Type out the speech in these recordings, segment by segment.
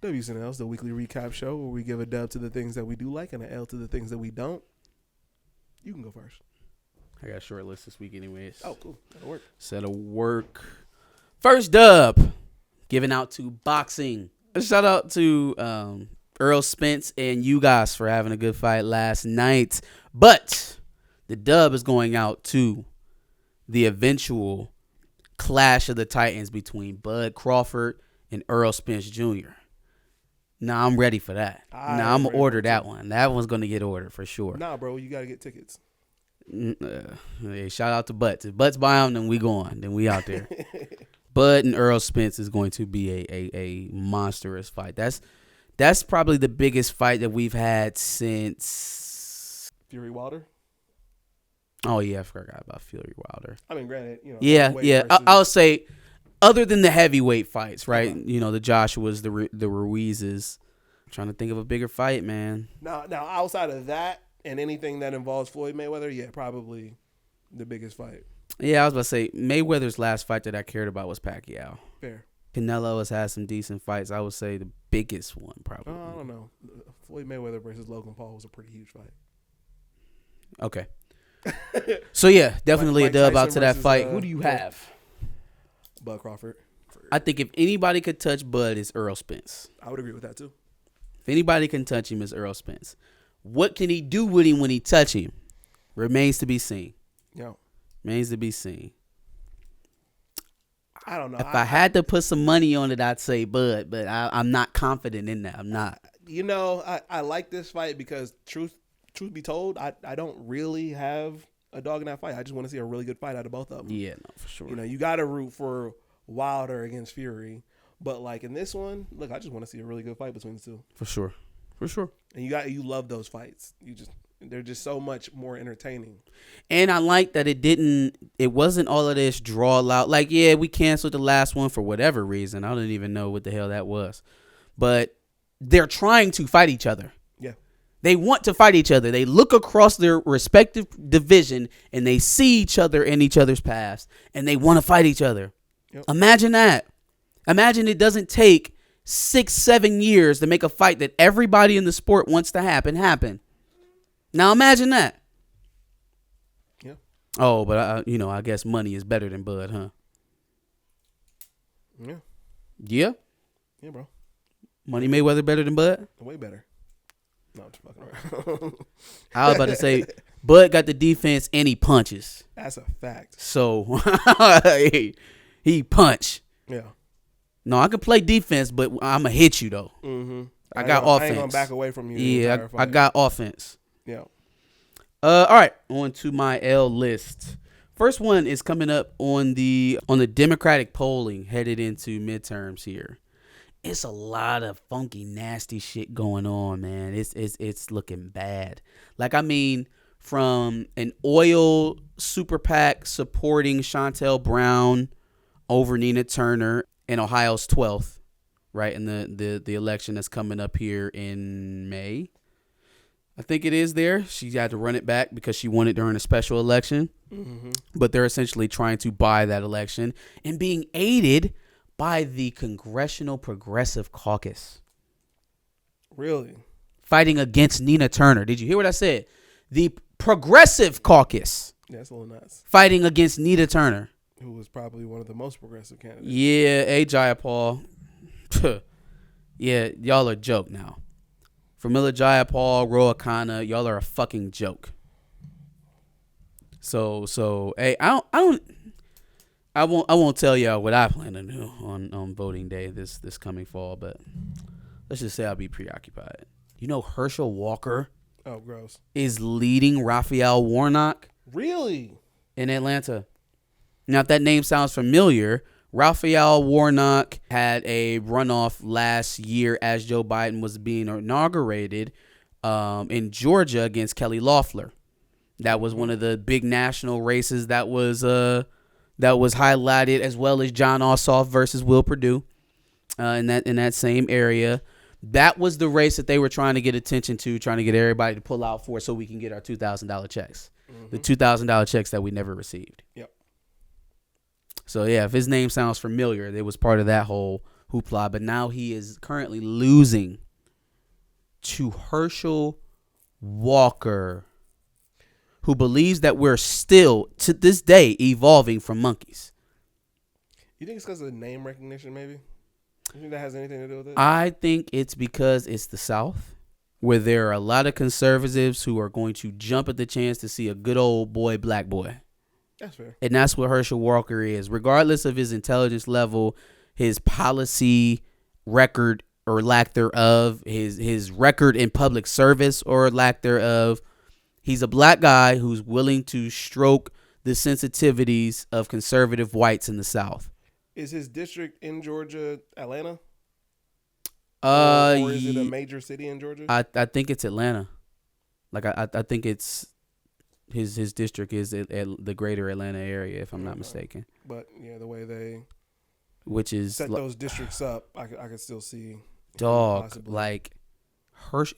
WCNL is the weekly recap show where we give a dub to the things that we do like and an L to the things that we don't. You can go first. I got a short list this week anyways. Oh, cool. That'll work. Settle work. First dub, given out to boxing. A shout out to Earl Spence and you guys for having a good fight last night. But the dub is going out to the eventual clash of the Titans between Bud Crawford and Earl Spence Jr. Nah, I'm ready for that. Nah, I'm going to order that one. That one's going to get ordered for sure. Nah, bro, you got to get tickets. Hey, shout out to Butts. If Butts buy them, then we going. Then we out there. Bud and Earl Spence is going to be a monstrous fight. That's probably the biggest fight that we've had since Fury Wilder. Oh yeah, I forgot about Fury Wilder. I mean, granted, Yeah. I'll say, other than the heavyweight fights, right? You know, the Joshuas, the Ruizes. I'm trying to think of a bigger fight, man. Now, outside of that and anything that involves Floyd Mayweather, yeah, probably the biggest fight. Yeah, I was about to say Mayweather's last fight that I cared about was Pacquiao. Fair. Canelo has had some decent fights. I would say the biggest one probably. I don't know. Floyd Mayweather versus Logan Paul was a pretty huge fight. Okay. So yeah, definitely Mike a dub Tyson out to that versus, fight. Who do you have? Bud Crawford. I think if anybody could touch Bud, it's Earl Spence. I would agree with that too. If anybody can touch him, it's Earl Spence. What can he do with him when he touch him? Remains to be seen. Yeah. Remains to be seen. I don't know. If I had to put some money on it, I'd say Bud, but I'm not confident in that. I'm not. You know, I like this fight because truth be told, I don't really have a dog in that fight. I just want to see a really good fight out of both of them. Yeah, no, for sure. You know, you got to root for Wilder against Fury. But like in this one, look, I just want to see a really good fight between the two. For sure. For sure. And you love those fights. They're just so much more entertaining. And I like that it wasn't all of this draw out. Like, yeah, we canceled the last one for whatever reason. I don't even know what the hell that was. But they're trying to fight each other. Yeah. They want to fight each other. They look across their respective division and they see each other in each other's past and they want to fight each other. Yep. Imagine that. Imagine it doesn't take 6-7 years to make a fight that everybody in the sport wants to happen. Now imagine that. Yeah. Oh, but I guess money is better than Bud, huh? Yeah. Yeah. Yeah, bro. Money Mayweather better than Bud? Way better. No, I'm just fucking around. I was about to say Bud got the defense and he punches. That's a fact. So he punch. Yeah. No, I can play defense, but I'm going to hit you, though. Mm-hmm. I got offense. I ain't going to back away from you. Yeah, I got offense. Yeah. All right, on to my L list. First one is coming up on the Democratic polling headed into midterms here. It's a lot of funky, nasty shit going on, man. It's looking bad. Like, I mean, from an oil super PAC supporting Shontel Brown over Nina Turner in Ohio's 12th, right, in the election that's coming up here in May. I think it is there. She had to run it back because she won it during a special election. Mm-hmm. But they're essentially trying to buy that election and being aided by the Congressional Progressive Caucus. Really? Fighting against Nina Turner. Did you hear what I said? The Progressive Caucus. Yeah, that's a little nuts. Fighting against Nina Turner. Who was probably one of the most progressive candidates. Yeah, Jayapal. Yeah, y'all are a joke now. Pramila Jayapal, Roa Khanna, y'all are a fucking joke. So, hey, I won't tell y'all what I plan to do on voting day this coming fall, but let's just say I'll be preoccupied. You know, Herschel Walker. Oh, gross. Is leading Raphael Warnock. Really? In Atlanta. Now, if that name sounds familiar, Raphael Warnock had a runoff last year as Joe Biden was being inaugurated in Georgia against Kelly Loeffler. That was one of the big national races that was highlighted, as well as John Ossoff versus Will Perdue in that same area. That was the race that they were trying to get attention to, trying to get everybody to pull out for so we can get our $2,000 checks. Mm-hmm. The $2,000 checks that we never received. Yep. So, yeah, if his name sounds familiar, it was part of that whole hoopla, but now he is currently losing to Herschel Walker, who believes that we're still, to this day, evolving from monkeys. You think it's because of name recognition, maybe? You think that has anything to do with it? I think it's because it's the South, where there are a lot of conservatives who are going to jump at the chance to see a good old boy, black boy. That's fair. And that's what Herschel Walker is. Regardless of his intelligence level, his policy record or lack thereof, his record in public service or lack thereof, he's a black guy who's willing to stroke the sensitivities of conservative whites in the South. Is his district in Georgia Atlanta? Or is it a major city in Georgia? I think it's Atlanta. Like I think it's his district is at the greater Atlanta area, if I'm not mistaken. But yeah, the way they set those districts up, I could still see. Dog, possibly. like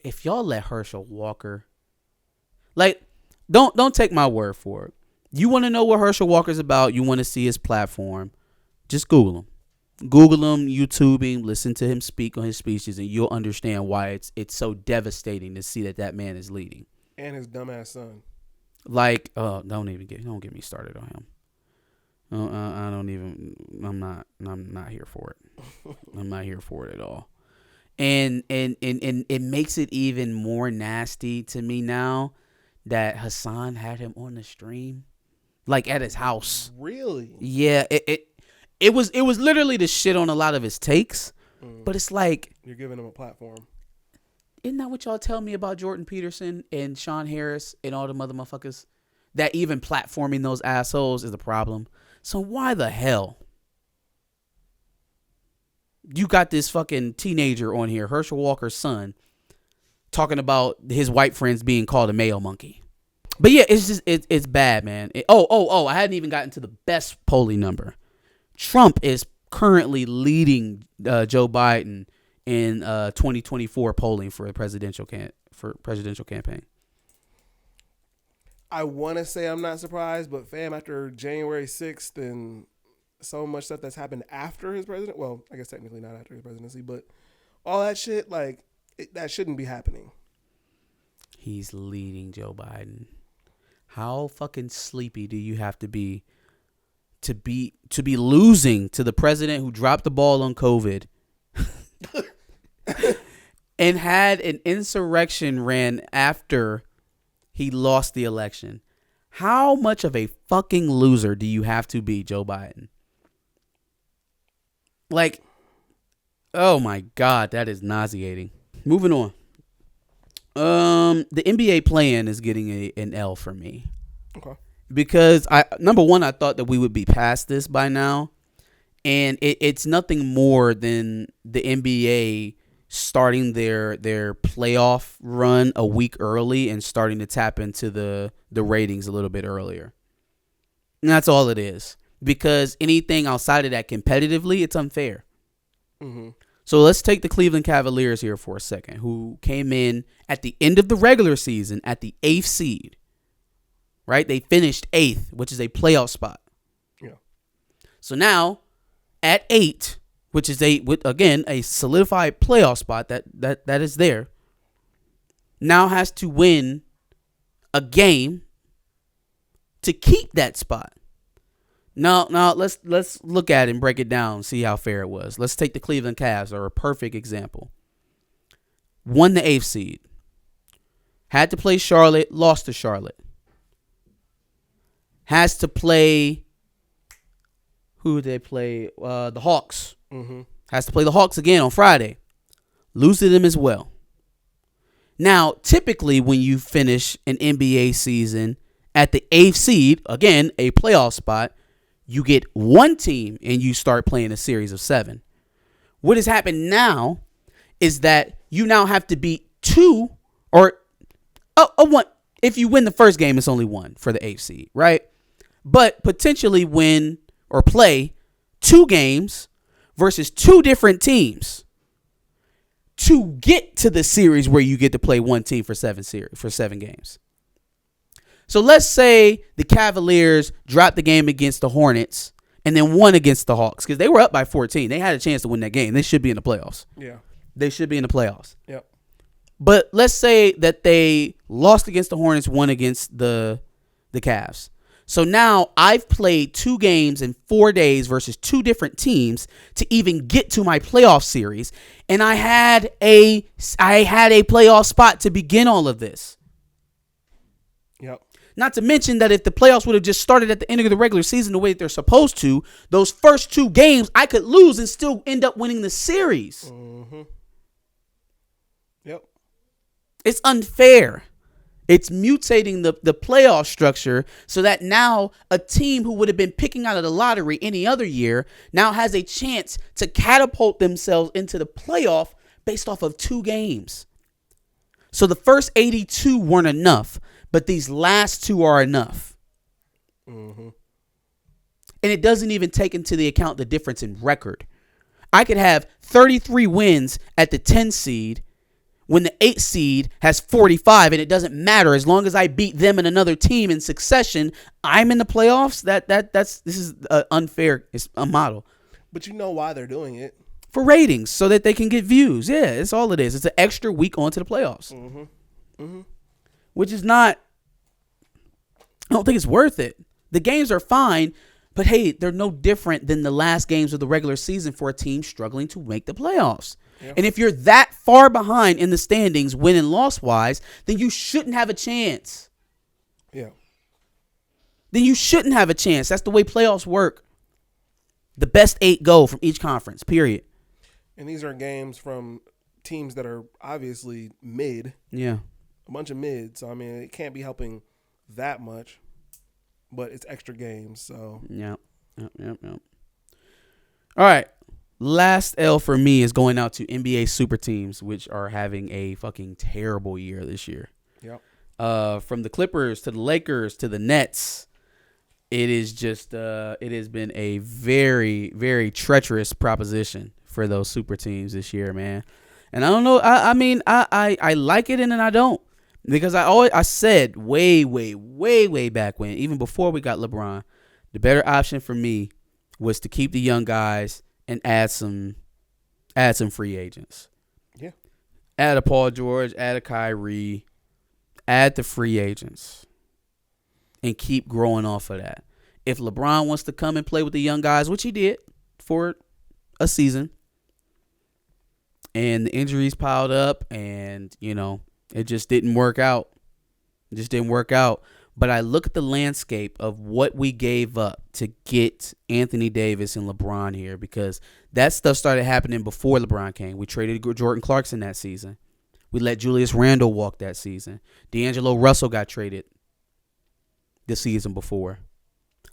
if y'all let Herschel Walker, like, don't take my word for it. You want to know what Herschel Walker's about? You want to see his platform? Just Google him. Google him, YouTube him, listen to him speak on his speeches, and you'll understand why it's so devastating to see that man is leading. And his dumbass son. Like, don't get me started on him. I'm not here for it. I'm not here for it at all. And it makes it even more nasty to me now that Hassan had him on the stream, like at his house. Really? Yeah. It was literally to shit on a lot of his takes, but it's like, you're giving him a platform. Isn't that what y'all tell me about Jordan Peterson and Sean Harris and all the motherfuckers? That even platforming those assholes is the problem. So why the hell you got this fucking teenager on here, Herschel Walker's son, talking about his white friends being called a male monkey? But yeah, it's just it's bad, man. I hadn't even gotten to the best polling number. Trump is currently leading Joe Biden in 2024 polling for the presidential campaign. I want to say I'm not surprised, but fam, after January 6th and so much stuff that's happened after his president, well, I guess technically not after his presidency, but all that shit, like, that shouldn't be happening. He's leading Joe Biden. How fucking sleepy do you have to be losing to the president who dropped the ball on COVID and had an insurrection ran after he lost the election? How much of a fucking loser do you have to be, Joe Biden? Like, oh my God, that is nauseating. Moving on. The NBA play-in is getting an L for me. Okay. Because number one, I thought that we would be past this by now, and it's nothing more than the NBA starting their playoff run a week early and starting to tap into the ratings a little bit earlier. And that's all it is. Because anything outside of that competitively, it's unfair. Mm-hmm. So let's take the Cleveland Cavaliers here for a second, who came in at the end of the regular season at the 8th seed. Right? They finished 8th, which is a playoff spot. Yeah. So now, at 8, which is a solidified playoff spot that is there, now has to win a game to keep that spot. Now let's look at it and break it down, see how fair it was. Let's take the Cleveland Cavs, are a perfect example. Won the 8th seed. Had to play Charlotte, lost to Charlotte. Has to play, who did they play? The Hawks. Mm-hmm. Has to play the Hawks again on Friday. Lose to them as well. Now, typically when you finish an NBA season at the 8th seed, again, a playoff spot, you get one team and you start playing a series of 7. What has happened now is that you now have to beat 2 or a 1. If you win the first game, it's only 1 for the 8th seed, right? But potentially win or play 2 games versus 2 different teams to get to the series where you get to play one team for 7 games. So let's say the Cavaliers drop the game against the Hornets and then won against the Hawks because they were up by 14. They had a chance to win that game. They should be in the playoffs. Yeah. They should be in the playoffs. Yep. But let's say that they lost against the Hornets, won against the Cavs. So now I've played 2 games in 4 days versus 2 different teams to even get to my playoff series, and I had a playoff spot to begin all of this. Yep. Not to mention that if the playoffs would have just started at the end of the regular season the way that they're supposed to, those first 2 games I could lose and still end up winning the series. Mm-hmm. Yep. It's unfair. It's mutating the playoff structure so that now a team who would have been picking out of the lottery any other year now has a chance to catapult themselves into the playoff based off of 2 games. So the first 82 weren't enough, but these last 2 are enough. Mm-hmm. And it doesn't even take into the account the difference in record. I could have 33 wins at the 10 seed when the 8 seed has 45, and it doesn't matter as long as I beat them and another team in succession. I'm in the playoffs. This is unfair. It's a model. But you know why they're doing it? For ratings, so that they can get views. Yeah, it's all it is. It's an extra week onto the playoffs, which is not. I don't think it's worth it. The games are fine, but hey, they're no different than the last games of the regular season for a team struggling to make the playoffs. Yep. And if you're that far behind in the standings, win and loss wise, then you shouldn't have a chance. Yeah. Then you shouldn't have a chance. That's the way playoffs work. The best 8 go from each conference, period. And these are games from teams that are obviously mid. Yeah. A bunch of mid. So, I mean, it can't be helping that much. But it's extra games, so. Yep. All right. Last L for me is going out to NBA super teams, which are having a fucking terrible year this year. Yep. From the Clippers to the Lakers to the Nets, it is just it has been a very, very treacherous proposition for those super teams this year, man. And I don't know. I mean, I like it and then I don't, because I said way back when, even before we got LeBron, the better option for me was to keep the young guys and add some free agents. Yeah. Add a Paul George, add a Kyrie, add the free agents, and keep growing off of that. If LeBron wants to come and play with the young guys, which he did for a season, and the injuries piled up and, it just didn't work out. But I look at the landscape of what we gave up to get Anthony Davis and LeBron here, because that stuff started happening before LeBron came. We traded Jordan Clarkson that season. We let Julius Randle walk that season. D'Angelo Russell got traded the season before.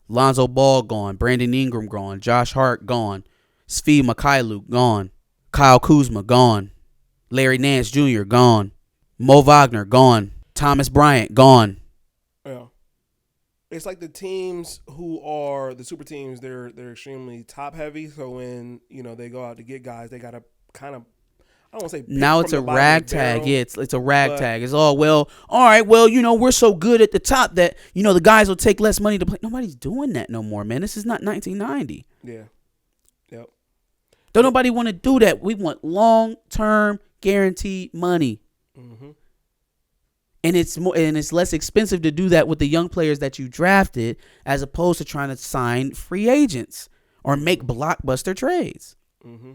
Lonzo Ball gone. Brandon Ingram gone. Josh Hart gone. Svi Mykhailiuk gone. Kyle Kuzma gone. Larry Nance Jr. gone. Mo Wagner gone. Thomas Bryant gone. Yeah. It's like the teams who are the super teams, they're extremely top heavy. So when, they go out to get guys, they got to kind of, I don't want to say. Now it's a ragtag. Yeah, it's a ragtag. It's all, all right, we're so good at the top that, the guys will take less money to play. Nobody's doing that no more, man. This is not 1990. Yeah. Yep. Don't nobody want to do that. We want long-term guaranteed money. Mm-hmm. And it's less expensive to do that with the young players that you drafted, as opposed to trying to sign free agents or make blockbuster trades. Mm-hmm.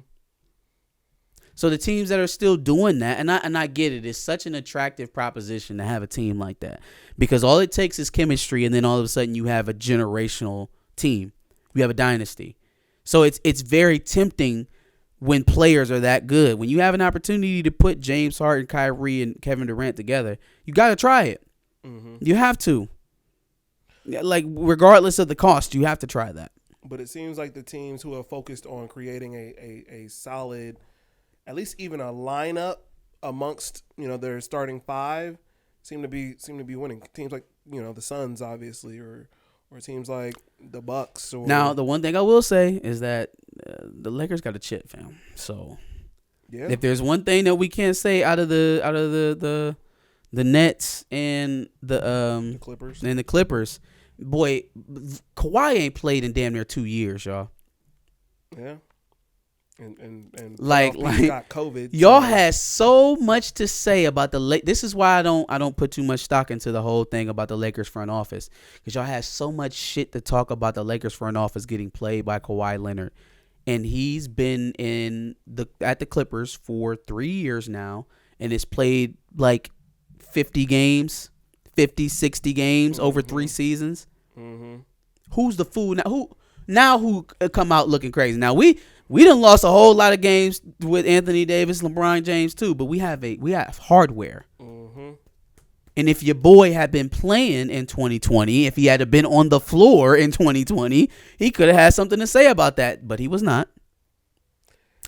So the teams that are still doing that, and I get it, it's such an attractive proposition to have a team like that, because all it takes is chemistry, and then all of a sudden you have a generational team, you have a dynasty. So it's very tempting when players are that good. When you have an opportunity to put James Harden, Kyrie, and Kevin Durant together, you got to try it. Mm-hmm. You have to. Like, regardless of the cost, you have to try that. But it seems like the teams who are focused on creating a solid, at least even a lineup amongst, their starting 5 seem to be winning. Teams like, the Suns, obviously, or teams like the Bucks. Now, the one thing I will say is that the Lakers got a chip, fam. So, yeah. If there's one thing that we can't say out of the Nets and the Clippers, boy, Kawhi ain't played in damn near 2 years, y'all. Yeah. And like got COVID. Y'all had so much to say about the This is why I don't put too much stock into the whole thing about the Lakers front office, because y'all had so much shit to talk about the Lakers front office getting played by Kawhi Leonard, and he's been at the Clippers for 3 years now, and it's played like 50 games, 50, 60 games over 3 seasons. Mm-hmm. Who's the fool now? Who come out looking crazy? Now we done lost a whole lot of games with Anthony Davis, LeBron James too, but we have hardware. Mm-hmm. And if your boy had been playing in 2020, if he had been on the floor in 2020, he could have had something to say about that, but he was not.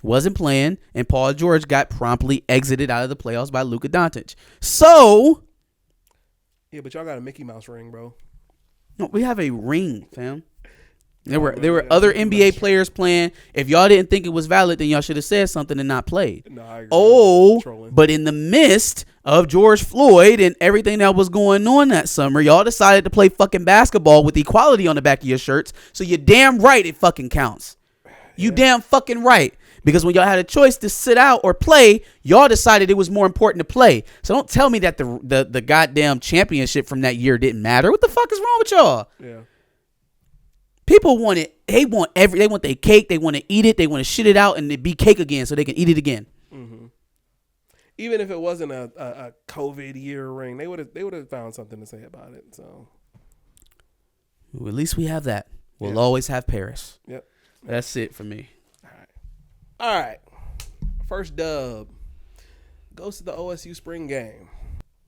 Wasn't playing, and Paul George got promptly exited out of the playoffs by Luka Doncic. So, yeah, but y'all got a Mickey Mouse ring, bro. No, we have a ring, fam. There were other NBA players playing. If y'all didn't think it was valid, then y'all should have said something and not played. No, I agree. Oh, but in the midst of George Floyd and everything that was going on that summer, y'all decided to play fucking basketball with equality on the back of your shirts. So you're damn right it fucking counts. You damn fucking right. Because when y'all had a choice to sit out or play, y'all decided it was more important to play. So don't tell me that the goddamn championship from that year didn't matter. What the fuck is wrong with y'all? Yeah. People want it. They want their cake. They want to eat it. They want to shit it out and it be cake again so they can eat it again. Mm-hmm. Even if it wasn't a COVID year ring, they would have found something to say about it. So, well, at least we have that. We'll always have Paris. Yep. That's it for me. All right. First dub goes to the OSU spring game.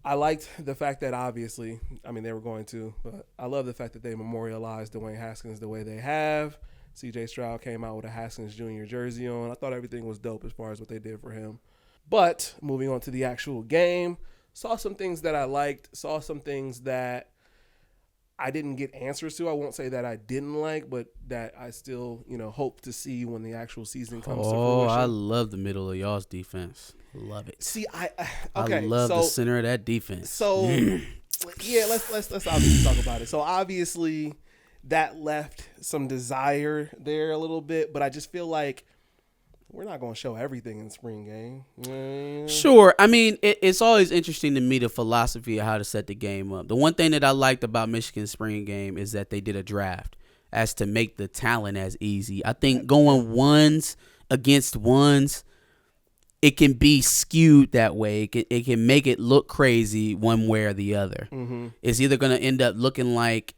I liked the fact that obviously, I mean, they were going to, but I love the fact that they memorialized Dwayne Haskins the way they have. CJ Stroud came out with a Haskins Jr. jersey on. I thought everything was dope as far as what they did for him. But moving on to the actual game, saw some things that I liked, saw some things that I didn't get answers to. I won't say that I didn't like, but that I still, hope to see when the actual season comes to fruition. Oh, I love the middle of y'all's defense. Love it. See, I love the center of that defense. So, yeah, let's obviously talk about it. So obviously, that left some desire there a little bit, but I just feel like we're not going to show everything in the spring game. Sure. I mean, it's always interesting to me the philosophy of how to set the game up. The one thing that I liked about Michigan's spring game is that they did a draft as to make the talent as easy. I think going ones against ones, it can be skewed that way. It can make it look crazy one way or the other. Mm-hmm. It's either going to end up looking like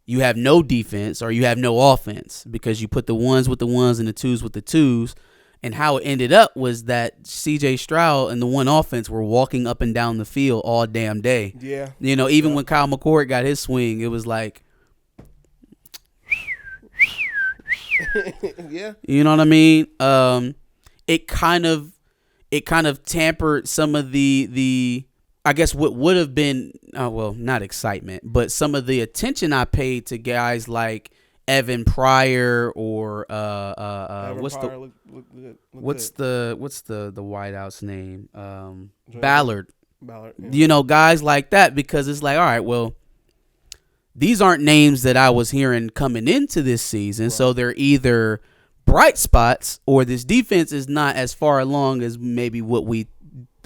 you have no defense or you have no offense because you put the ones with the ones and the twos with the twos. And how it ended up was that C.J. Stroud and the one offense were walking up and down the field all damn day. Yeah. Even when Kyle McCord got his swing, it was like, yeah. You know what I mean? It kind of tampered some of the I guess what would have been not excitement, but some of the attention I paid to guys like Evan Pryor or what's the wideout's name? Ballard. Yeah. Guys like that, because it's like, all right, well, these aren't names that I was hearing coming into this season, right. So they're either bright spots or this defense is not as far along as maybe what we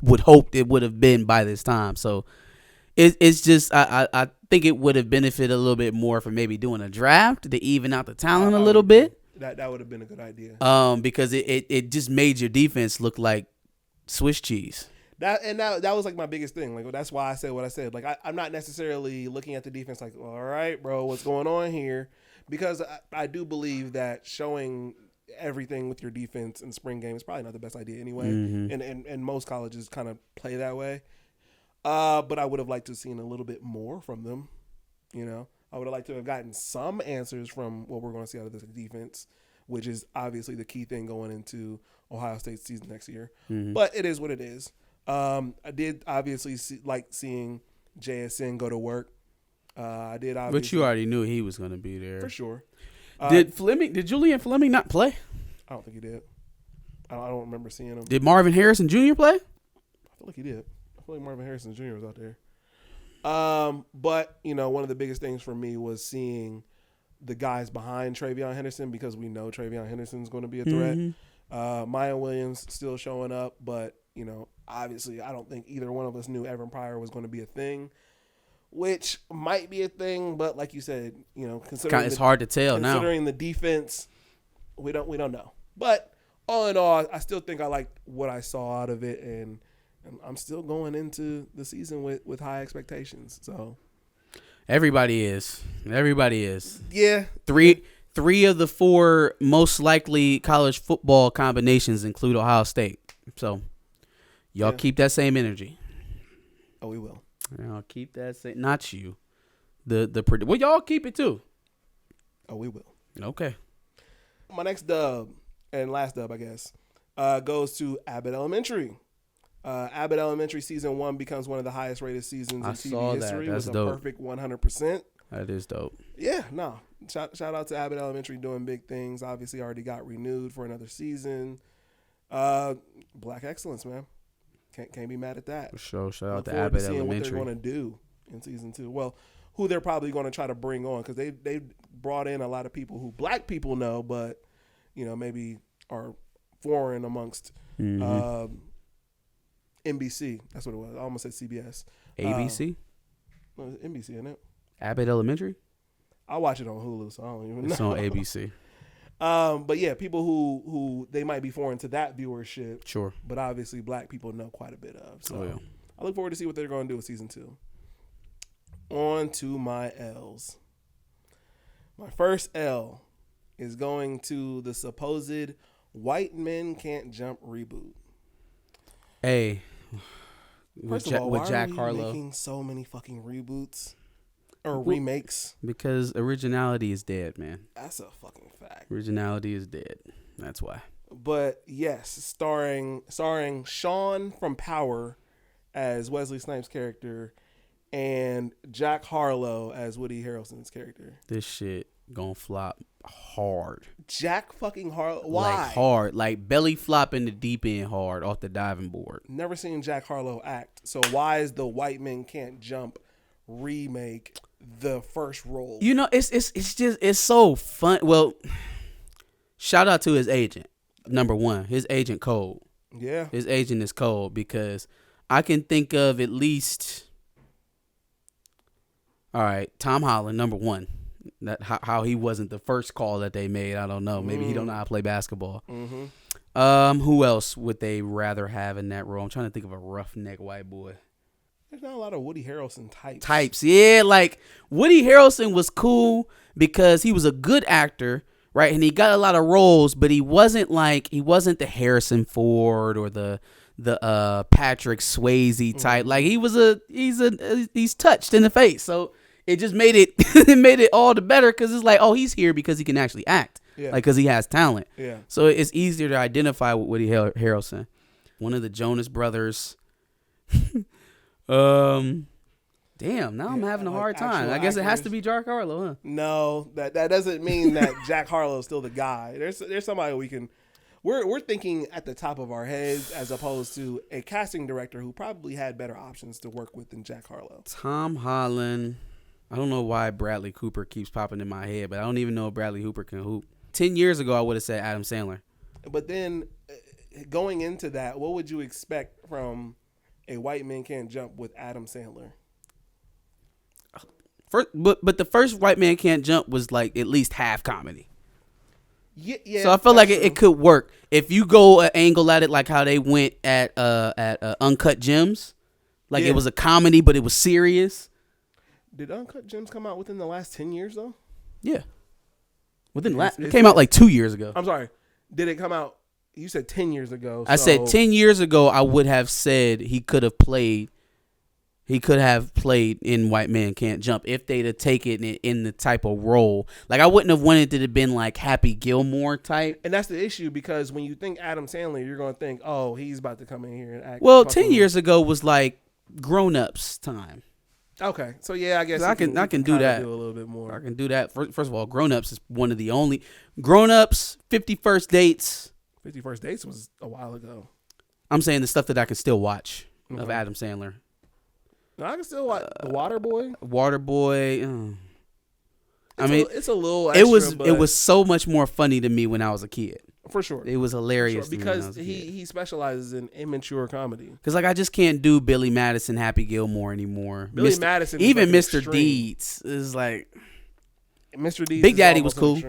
would hope it would have been by this time. So it's just I think it would have benefited a little bit more for maybe doing a draft to even out the talent a little bit. That would have been a good idea. Because it just made your defense look like Swiss cheese. That was like my biggest thing. Like, that's why I said what I said. Like, I'm not necessarily looking at the defense like, all right, bro, what's going on here? Because I do believe that showing everything with your defense in spring game is probably not the best idea anyway. Mm-hmm. And most colleges kind of play that way. But I would have liked to have seen a little bit more from them. I would have liked to have gotten some answers from what we're going to see out of this defense, which is obviously the key thing going into Ohio State's season next year. Mm-hmm. But it is what it is. I did obviously like seeing JSN go to work. I did obviously. But you already knew he was going to be there. For sure. Did Julian Fleming not play? I don't think he did. I don't remember seeing him. Did Marvin Harrison Jr. play? I feel like he did. I feel like Marvin Harrison Jr. was out there. But one of the biggest things for me was seeing the guys behind Travion Henderson, because we know Travion Henderson's going to be a threat. Mm-hmm. Maya Williams still showing up, but obviously I don't think either one of us knew Evan Pryor was going to be a thing, which might be a thing, but like you said, considering It's hard to tell now. Considering the defense, we don't know. But all in all, I still think I liked what I saw out of it, and I'm still going into the season with high expectations. So Everybody is. yeah, Three of the four most likely college football combinations include Ohio State. So y'all keep that same energy. Oh, we will. Y'all keep that same. Not you. Well, y'all keep it too. Oh, we will. Okay. My next dub and last dub, I guess, goes to Abbott Elementary. Abbott Elementary season 1 becomes one of the highest rated seasons in TV history. That's with dope. A perfect 100%. That is dope. Yeah, no. Shout out to Abbott Elementary doing big things. Obviously, already got renewed for another season. Black excellence, man. Can't be mad at that. For sure. Shout out Look to forward Abbott seeing Elementary. what they're going to do in season 2. Well, who they're probably going to try to bring on, because they brought in a lot of people who black people know, but maybe are foreign amongst NBC. That's what it was. I almost said CBS. ABC? No, it's NBC, isn't it? Abbott Elementary? I watch it on Hulu, so I don't even know. It's on ABC. But yeah, people who they might be foreign to that viewership. Sure. But obviously black people know quite a bit of. So yeah. I look forward to see what they're going to do with season 2. On to my L's. My first L is going to the supposed White Men Can't Jump reboot. Hey. First of all, why Jack are we Harlow. making so many fucking reboots or remakes? Because originality is dead, man. That's a fucking fact. Originality is dead. That's why. But yes, starring Sean from Power as Wesley Snipes' character and Jack Harlow as Woody Harrelson's character. This shit gonna flop hard. Jack fucking Harlow. Why? Like hard. Like belly flop in the deep end hard off the diving board. Never seen Jack Harlow act. So why is the White Men Can't Jump remake the first role? It's so fun. Well, shout out to his agent. Number one, his agent cold. Yeah. His agent is cold, because I can think of at least, all right, Tom Holland, number one. That how he wasn't the first call that they made, I don't know. Maybe he don't know how to play basketball. Mm-hmm. Who else would they rather have in that role? I'm trying to think of a roughneck white boy. There's not a lot of Woody Harrelson types. Yeah, like Woody Harrelson was cool because he was a good actor, right? And he got a lot of roles, but he wasn't the Harrison Ford or the Patrick Swayze type. Like he's touched in the face. So it just made it all the better, because it's like, oh, he's here because he can actually act. Yeah. Like, because he has talent. Yeah. So it's easier to identify with Woody Harrelson. One of the Jonas Brothers. Damn, now I'm having a hard time. I guess it has to be Jack Harlow, huh? No, that doesn't mean that Jack Harlow is still the guy. There's somebody we can. We're thinking at the top of our heads, as opposed to a casting director who probably had better options to work with than Jack Harlow. Tom Holland. I don't know why Bradley Cooper keeps popping in my head, but I don't even know if Bradley Cooper can hoop. 10 years ago, I would have said Adam Sandler. But then, going into that, what would you expect from a White Man Can't Jump with Adam Sandler? But the first White Man Can't Jump was like at least half comedy. Yeah. So I feel like it could work if you go an angle at it, like how they went at Uncut Gems. Like it was a comedy, but it was serious. Did Uncut Gems come out within the last 10 years though? Yeah. It came out like 2 years ago. I'm sorry. Did it come out? You said 10 years ago. I said 10 years ago. I would have said he could have played in White Man Can't Jump if they'd have taken it in the type of role. Like, I wouldn't have wanted it to have been like Happy Gilmore type. And that's the issue, because when you think Adam Sandler, you're going to think, oh, he's about to come in here and act. Well, 10 years ago was like Grown Ups time. Okay, so yeah, I guess I can do that. Do a little bit more. I can do that. First of all, Grown Ups is one of the only Grown Ups. 50 First Dates. 50 First Dates was a while ago. I'm saying the stuff that I can still watch of Adam Sandler. No, I can still watch The Water Boy. Waterboy. I mean, it's a little extra, it was so much more funny to me when I was a kid. For sure. It was hilarious to me because he specializes in immature comedy. Because like I just can't do Billy Madison, Happy Gilmore anymore. Madison, even like Mr. Deeds is like Mr. Deeds. Big Daddy was cool.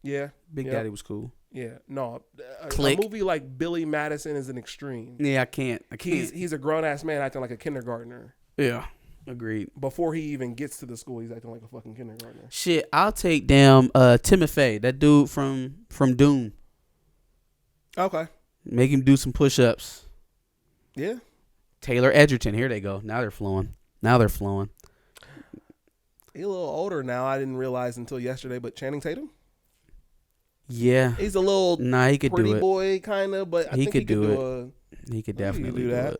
Yeah, Big Daddy was cool. Yeah, no, Click. A movie like Billy Madison is an extreme. Yeah, I can't. He's a grown ass man acting like a kindergartner. Yeah. Agreed. Before he even gets to the school, he's acting like a fucking kindergartner. Shit, I'll take Timothy, that dude from Dune. Okay. Make him do some push-ups. Yeah. Taylor Edgerton, here they go. Now they're flowing. He's a little older now. I didn't realize until yesterday, but Channing Tatum? Yeah. He's a little he could pretty do it. boy kind of, but I think he could do it. He could definitely do that.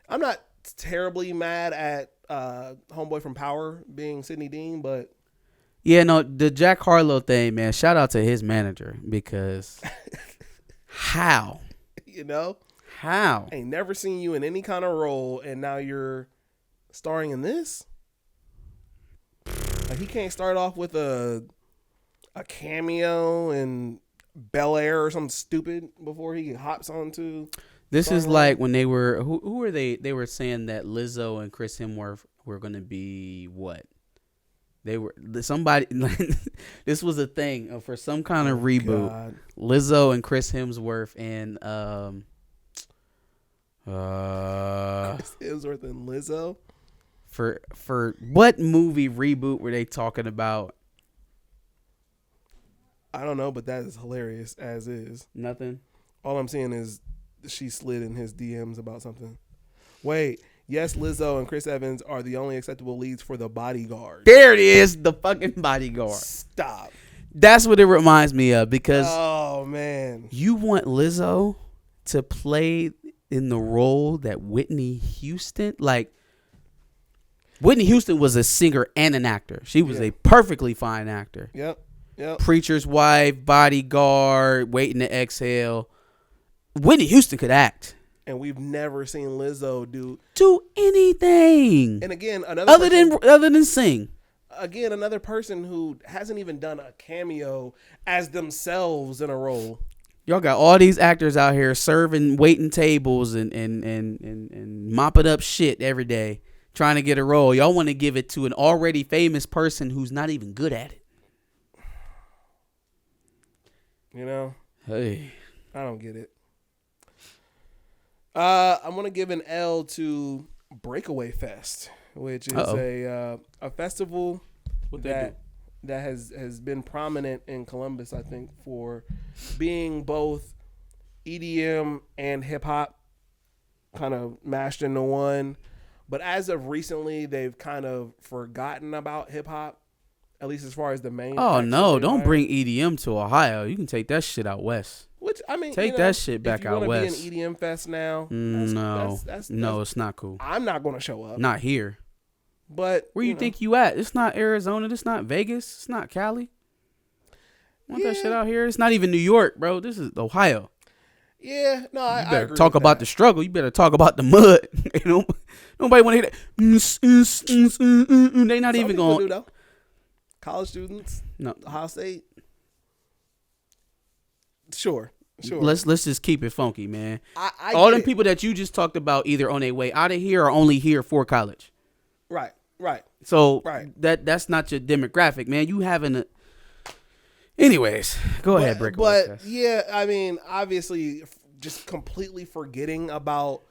I'm not terribly mad at homeboy from Power being Sidney Dean, but yeah, no, the Jack Harlow thing, man, shout out to his manager because how? I ain't never seen you in any kind of role and now you're starring in this? Like he can't start off with a cameo in Bel Air or something stupid before he hops onto. This is like when they were who were they? They were saying that Lizzo and Chris Hemsworth were going to be what? They were somebody. This was a thing for some kind of reboot. God. Lizzo and Chris Hemsworth and Chris Hemsworth and Lizzo. For what movie reboot were they talking about? I don't know, but that is hilarious as is. Nothing. All I'm seeing is she slid in his DMs about something. Wait, yes, Lizzo and Chris Evans are the only acceptable leads for The Bodyguard. There it is, The fucking Bodyguard. Stop. That's what it reminds me of because oh man, you want Lizzo to play in the role that Whitney Houston, like Whitney Houston was a singer and an actor. She was a perfectly fine actor. Yep. Preacher's Wife, Bodyguard, Waiting to Exhale. Whitney Houston could act. And we've never seen Lizzo do anything. And again, other than sing. Again, another person who hasn't even done a cameo as themselves in a role. Y'all got all these actors out here serving, waiting tables and mopping up shit every day, trying to get a role. Y'all want to give it to an already famous person who's not even good at it. Hey, I don't get it. I'm gonna give an L to Breakaway Fest, which is a festival that has been prominent in Columbus, I think, for being both EDM and hip hop kind of mashed into one. But as of recently, they've kind of forgotten about hip hop, at least as far as the main. Oh no! Don't bring EDM to Ohio. You can take that shit out west. Which I mean, take that shit back out west. If you want to be an EDM fest now, no, it's not cool. I'm not going to show up. Not here. But where you think you at? It's not Arizona. It's not Vegas. It's not Cali. Want that shit out here? It's not even New York, bro. This is Ohio. Yeah, no, I better agree talk with about that. the struggle. You better talk about the mud. Nobody want to hear that. They not even going. College students, no, Ohio State. Sure. Let's just keep it funky, man. I all them people that you just talked about either on their way out of here or only here for college. Right. So that's not your demographic, man. You having a. Anyways, go ahead, Breakaway. But yeah, I mean, obviously, just completely forgetting about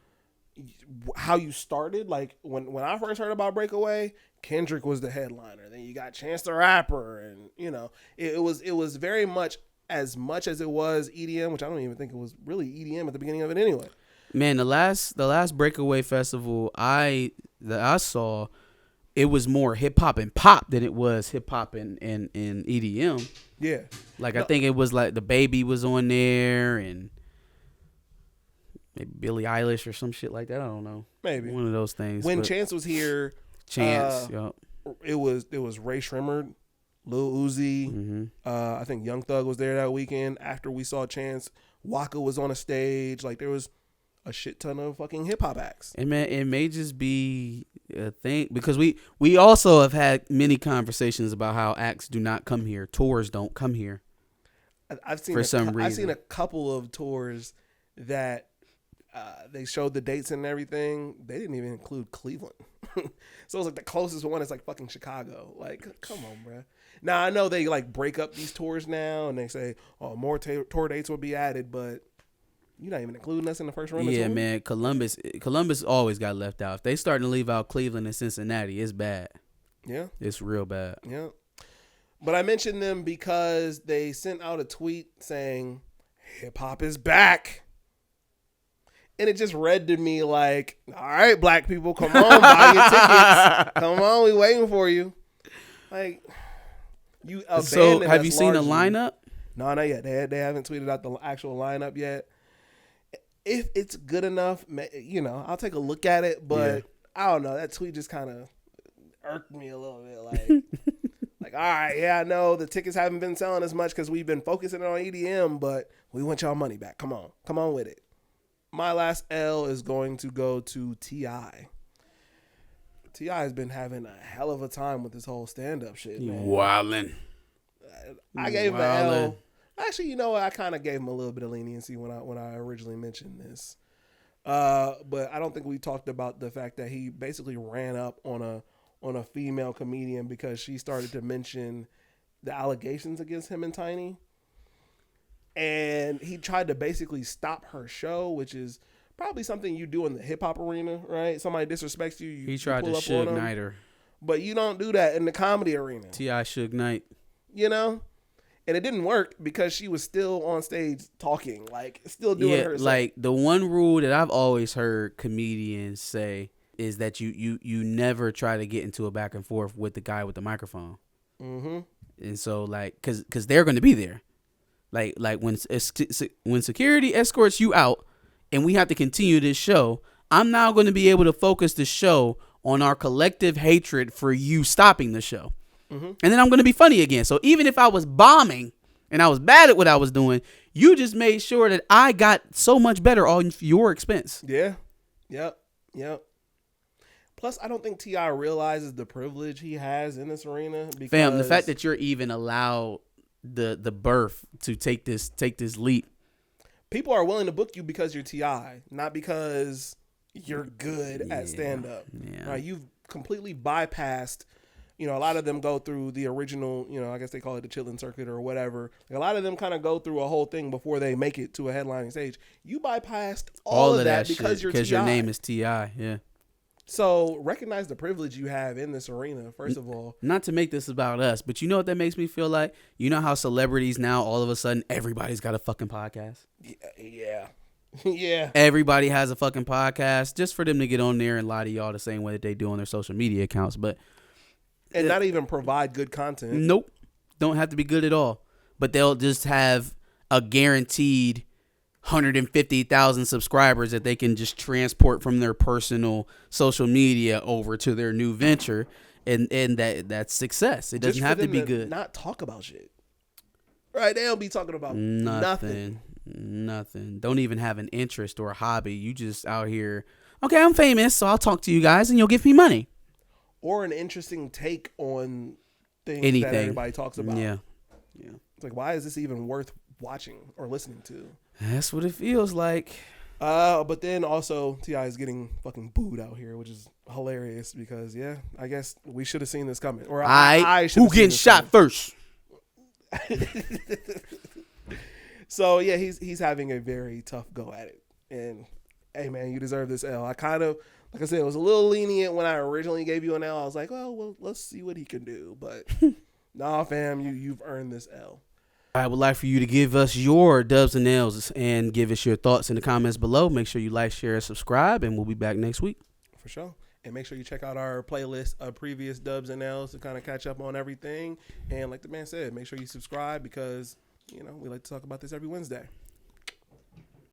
how you started. Like when I first heard about Breakaway, Kendrick was the headliner. Then you got Chance the Rapper, and it was very much as it was EDM, which I don't even think it was really EDM at the beginning of it anyway. Man, the last Breakaway festival that I saw, it was more hip hop and pop than it was hip hop and EDM. Yeah. I think it was like the Baby was on there and maybe Billie Eilish or some shit like that. I don't know. Maybe one of those things. When Chance was here, it was Ray Shrimmer, Lil Uzi. Mm-hmm. I think Young Thug was there that weekend. After we saw Chance, Waka was on a stage. Like there was a shit ton of fucking hip hop acts. And man, it may just be a thing because we also have had many conversations about how acts do not come here, tours don't come here. I've seen for some reason. I've seen a couple of tours that they showed the dates and everything. They didn't even include Cleveland, so it was like the closest one is like fucking Chicago. Like, come on, bro. Now I know they like break up these tours now, and they say, "Oh, more tour dates will be added," but you're not even including us in the first run. Yeah, man. Columbus always got left out. If they starting to leave out Cleveland and Cincinnati, it's bad. Yeah, it's real bad. Yeah, but I mentioned them because they sent out a tweet saying hip hop is back. And it just read to me like, all right, black people, come on, buy your tickets. Come on, we waiting for you. Like, you abandoned So, have us you seen a largely. lineup? No, not yet. They haven't tweeted out the actual lineup yet. If it's good enough, I'll take a look at it. But I don't know. That tweet just kind of irked me a little bit. Like, all right, yeah, I know the tickets haven't been selling as much because we've been focusing on EDM, but we want y'all money back. Come on with it. My last L is going to go to T.I. T.I. has been having a hell of a time with this whole stand-up shit, man. Wildin'. I gave him an L. Actually, you know what? I kind of gave him a little bit of leniency when I originally mentioned this. But I don't think we talked about the fact that he basically ran up on a female comedian because she started to mention the allegations against him and Tiny. And he tried to basically stop her show, which is probably something you do in the hip hop arena, right? Somebody disrespects you. He tried to Suge Knight her. But you don't do that in the comedy arena. T.I. Suge Knight. You know? And it didn't work because she was still on stage talking, like still doing her. Like the one rule that I've always heard comedians say is that you never try to get into a back and forth with the guy with the microphone. Mm-hmm. And so like, cause they're going to be there. Like when security escorts you out and we have to continue this show, I'm now going to be able to focus the show on our collective hatred for you stopping the show. Mm-hmm. And then I'm going to be funny again. So even if I was bombing and I was bad at what I was doing, you just made sure that I got so much better on your expense. Yeah. Yep. Plus, I don't think T.I. realizes the privilege he has in this arena. Because Fam, the fact that you're even allowed the birth to take this leap. People are willing to book you because you're T.I., not because you're good at stand-up. Yeah. Right? You've completely bypassed, a lot of them go through the original, I guess they call it the chilling circuit or whatever. Like a lot of them kind of go through a whole thing before they make it to a headlining stage. You bypassed all of that because you're T.I. Because your name is T.I., yeah. So recognize the privilege you have in this arena, first of all. Not to make this about us, but you know what that makes me feel like? You know how celebrities now, all of a sudden, everybody's got a fucking podcast? Yeah. Yeah. Everybody has a fucking podcast just for them to get on there and lie to y'all the same way that they do on their social media accounts. And not even provide good content. Nope. Don't have to be good at all. But they'll just have a guaranteed 150,000 subscribers that they can just transport from their personal social media over to their new venture, and that's success. It doesn't have to be good. Not talk about shit, right? They don't be talking about nothing. Don't even have an interest or a hobby. You just out here. Okay, I'm famous, so I'll talk to you guys, and you'll give me money. Or an interesting take on things Anything. that everybody talks about. Yeah. It's like, why is this even worth watching or listening to? That's what it feels like. But then also T.I. is getting fucking booed out here, which is hilarious because I guess we should have seen this coming. Or I should. Who getting shot first? So he's having a very tough go at it. And hey man, you deserve this L. I kind of, like I said, it was a little lenient when I originally gave you an L. I was like, well, let's see what he can do. But nah, fam, you've earned this L. I would like for you to give us your dubs and L's and give us your thoughts in the comments below. Make sure you like, share, and subscribe, and we'll be back next week. For sure. And make sure you check out our playlist of previous dubs and L's to kind of catch up on everything. And like the man said, make sure you subscribe because, we like to talk about this every Wednesday.